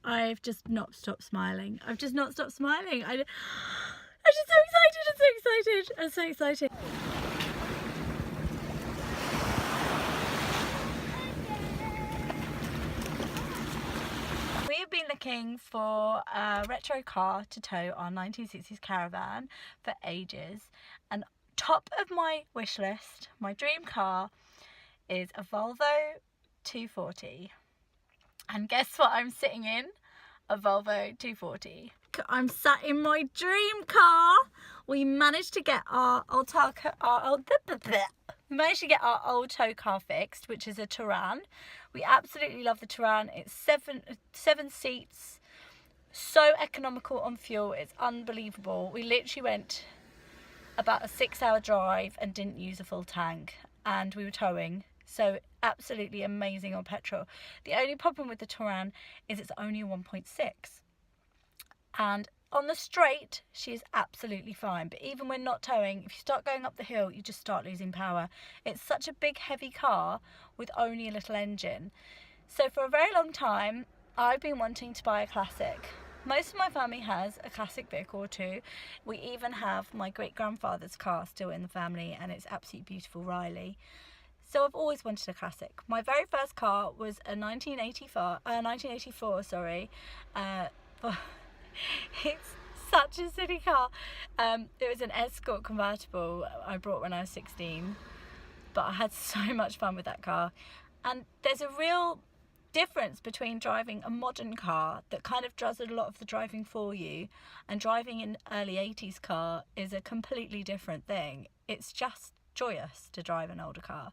I've just not stopped smiling. I've just not stopped smiling. I'm just so excited. I'm so excited. I'm so excited. We have been looking for a retro car to tow our 1960s caravan for ages, and top of my wish list, my dream car, is a Volvo 240. And guess what I'm sitting in? A Volvo 240. I'm sat in my dream car. We managed to get our old tow car fixed, which is a Touran. We absolutely love the Touran. It's seven seats, so economical on fuel. It's unbelievable. We literally went about a 6-hour drive and didn't use a full tank, and we were towing. So absolutely amazing on petrol. The only problem with the Touran is it's only a 1.6. And on the straight, she is absolutely fine. But even when not towing, if you start going up the hill, you just start losing power. It's such a big, heavy car with only a little engine. So for a very long time, I've been wanting to buy a classic. Most of my family has a classic vehicle or two. We even have my great-grandfather's car still in the family, and it's absolutely beautiful, Riley. So I've always wanted a classic. My very first car was a 1984, sorry. It's such a silly car. It was an Escort convertible I bought when I was 16, but I had so much fun with that car. And there's a real difference between driving a modern car that kind of does a lot of the driving for you, and driving an early 80s car is a completely different thing. It's just joyous to drive an older car.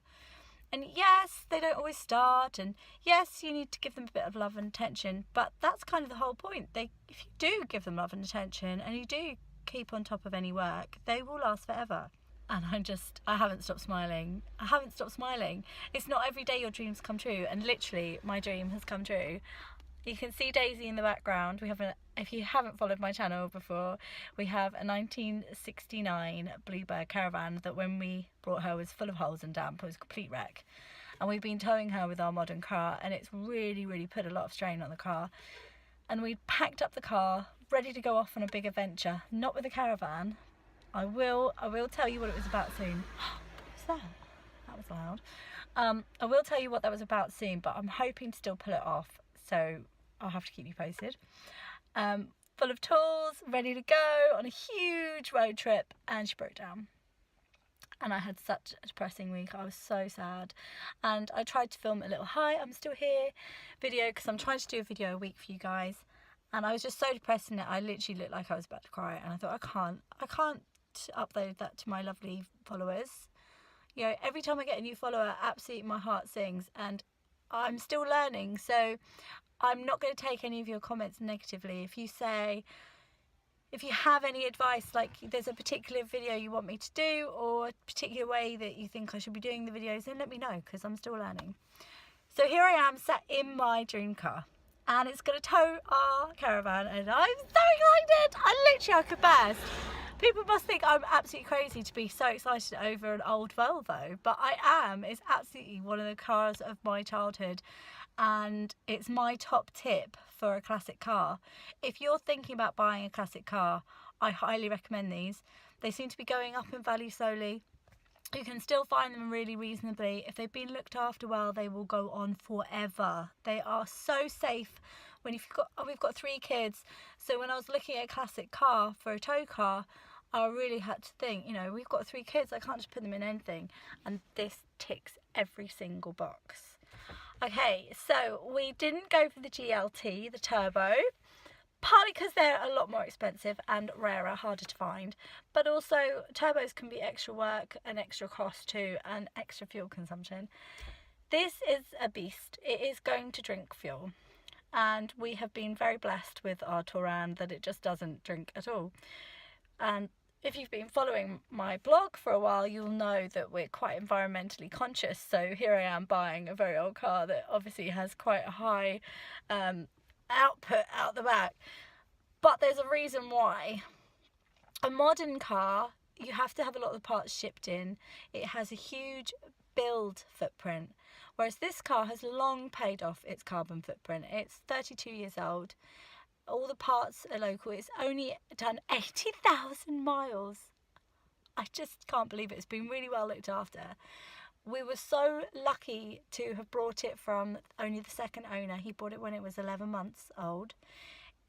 And yes, they don't always start, and yes, you need to give them a bit of love and attention, but that's kind of the whole point. If you do give them love and attention, and you do keep on top of any work, they will last forever. And I haven't stopped smiling. I haven't stopped smiling. It's not every day your dreams come true, and literally my dream has come true. You can see Daisy in the background. If you haven't followed my channel before, we have a 1969 Bluebird caravan that when we brought her was full of holes and damp. It was a complete wreck. And we've been towing her with our modern car, and it's really, really put a lot of strain on the car. And we packed up the car, ready to go off on a big adventure. Not with a caravan. I will tell you what it was about soon. What was that? That was loud. I will tell you what that was about soon, but I'm hoping to still pull it off. So I'll have to keep you posted. Full of tools, ready to go on a huge road trip, and she broke down. And I had such a depressing week. I was so sad. And I tried to film a little "hi, I'm still here" video, because I'm trying to do a video a week for you guys. And I was just so depressed in it. I literally looked like I was about to cry. And I thought, I can't upload that to my lovely followers. You know, every time I get a new follower, absolutely my heart sings. And I'm still learning, so I'm not going to take any of your comments negatively. If you have any advice, like there's a particular video you want me to do, or a particular way that you think I should be doing the videos, then let me know, because I'm still learning. So here I am, sat in my dream car, and it's going to tow our caravan, and I'm so excited. I could burst. People must think I'm absolutely crazy to be so excited over an old Volvo, but I am. It's absolutely one of the cars of my childhood, and it's my top tip for a classic car. If you're thinking about buying a classic car, I highly recommend these. They seem to be going up in value slowly. You can still find them really reasonably. If they've been looked after well, they will go on forever. They are so safe. We've got 3 kids, so when I was looking at a classic car for a tow car, I really had to think, you know, we've got 3 kids, I can't just put them in anything. And this ticks every single box. Okay, so we didn't go for the GLT, the turbo, partly because they're a lot more expensive and rarer, harder to find. But also, turbos can be extra work and extra cost too, and extra fuel consumption. This is a beast. It is going to drink fuel. And we have been very blessed with our Touran that it just doesn't drink at all. And if you've been following my blog for a while, you'll know that we're quite environmentally conscious. So here I am buying a very old car that obviously has quite a high output out the back. But there's a reason why. A modern car, you have to have a lot of the parts shipped in. It has a huge build footprint. Whereas this car has long paid off its carbon footprint. It's 32 years old. All the parts are local. It's only done 80,000 miles. I just can't believe it. It's been really well looked after. We were so lucky to have brought it from only the second owner. He bought it when it was 11 months old.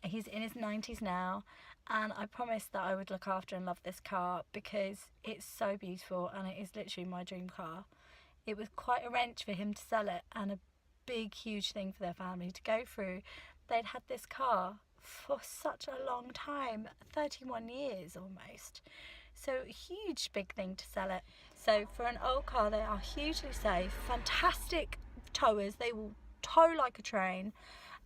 He's in his 90s now, and I promised that I would look after and love this car because it's so beautiful and it is literally my dream car. It was quite a wrench for him to sell it, and a big, huge thing for their family to go through. They'd had this car for such a long time, 31 years almost. So huge, big thing to sell it. So for an old car, they are hugely safe, fantastic towers. They will tow like a train.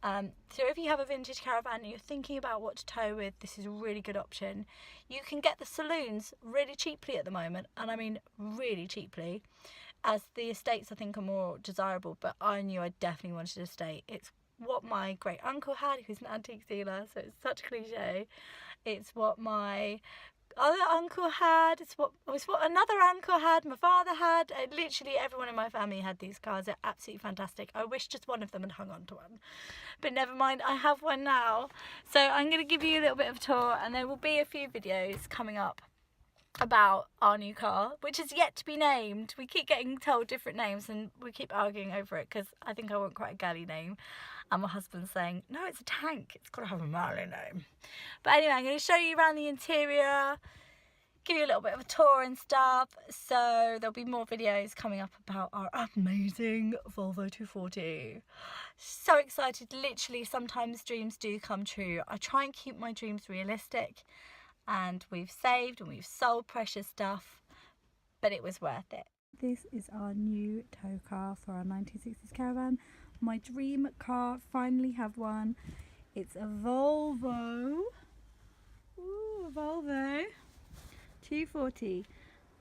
So if you have a vintage caravan and you're thinking about what to tow with, this is a really good option. You can get the saloons really cheaply at the moment, and I mean really cheaply, as the estates I think are more desirable, but I knew I definitely wanted an estate. It's what my great uncle had, who's an antique dealer, so it's such a cliche. It's what my other uncle had, it's what another uncle had, my father had, and literally everyone in my family had these cars. They're absolutely fantastic. I wish just one of them had hung on to one, but never mind, I have one now. So I'm going to give you a little bit of a tour, and there will be a few videos coming up about our new car, which is yet to be named. We keep getting told different names and we keep arguing over it because I think I want quite a galley name, and my husband's saying no, it's a tank, it's got to have a manly name. But anyway, I'm going to show you around the interior, give you a little bit of a tour and stuff. So there'll be more videos coming up about our amazing Volvo 240. So excited. Literally, sometimes dreams do come true. I try and keep my dreams realistic, and we've saved and we've sold precious stuff, but it was worth it. This is our new tow car for our 1960s caravan. My dream car, finally have one. It's a Volvo. Ooh, a Volvo 240,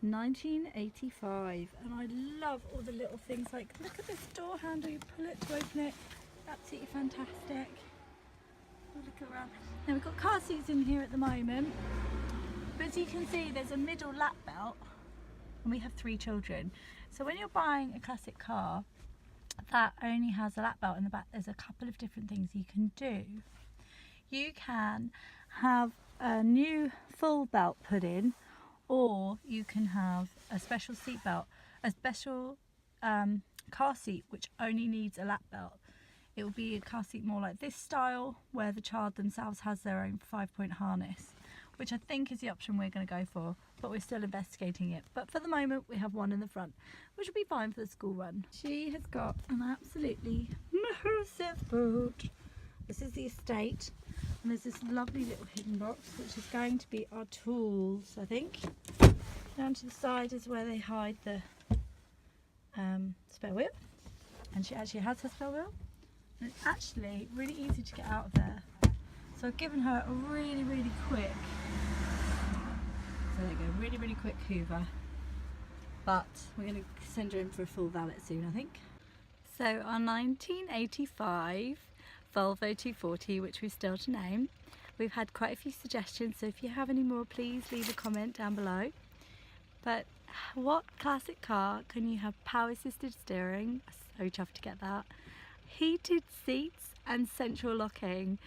1985. And I love all the little things, like look at this door handle, you pull it to open it. Absolutely fantastic. Look around. Now we've got car seats in here at the moment, but as you can see there's a middle lap belt, and we have 3 children. So when you're buying a classic car that only has a lap belt in the back, there's a couple of different things you can do. You can have a new full belt put in, or you can have a special seat belt, a special car seat which only needs a lap belt. It will be a car seat more like this style, where the child themselves has their own 5-point harness, which I think is the option we're going to go for, but we're still investigating it. But for the moment we have one in the front, which will be fine for the school run. She has got an absolutely massive boot. This is the estate, and there's this lovely little hidden box which is going to be our tools, I think. Down to the side is where they hide the spare wheel, and she actually has her spare wheel, and it's actually really easy to get out of there. So I've given her a really quick, so there you go, really quick hoover, but we're going to send her in for a full valet soon, I think. So our 1985 Volvo 240, which we're still to name. We've had quite a few suggestions, so if you have any more, please leave a comment down below. But what classic car can you have power assisted steering? So chuffed to get that. Heated seats and central locking.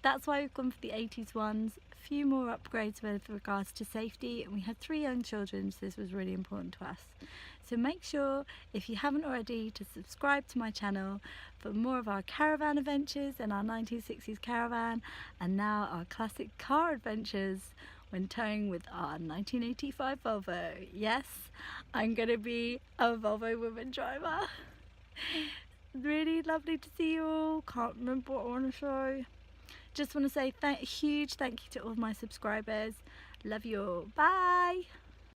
That's why we've gone for the 80s ones. A few more upgrades with regards to safety, and we had 3 young children, so this was really important to us. So make sure, if you haven't already, to subscribe to my channel for more of our caravan adventures and our 1960s caravan, and now our classic car adventures when towing with our 1985 Volvo. Yes, I'm going to be a Volvo woman driver. Really lovely to see you all. Can't remember what I want to show. Just want to say huge thank you to all of my subscribers. Love you all. Bye.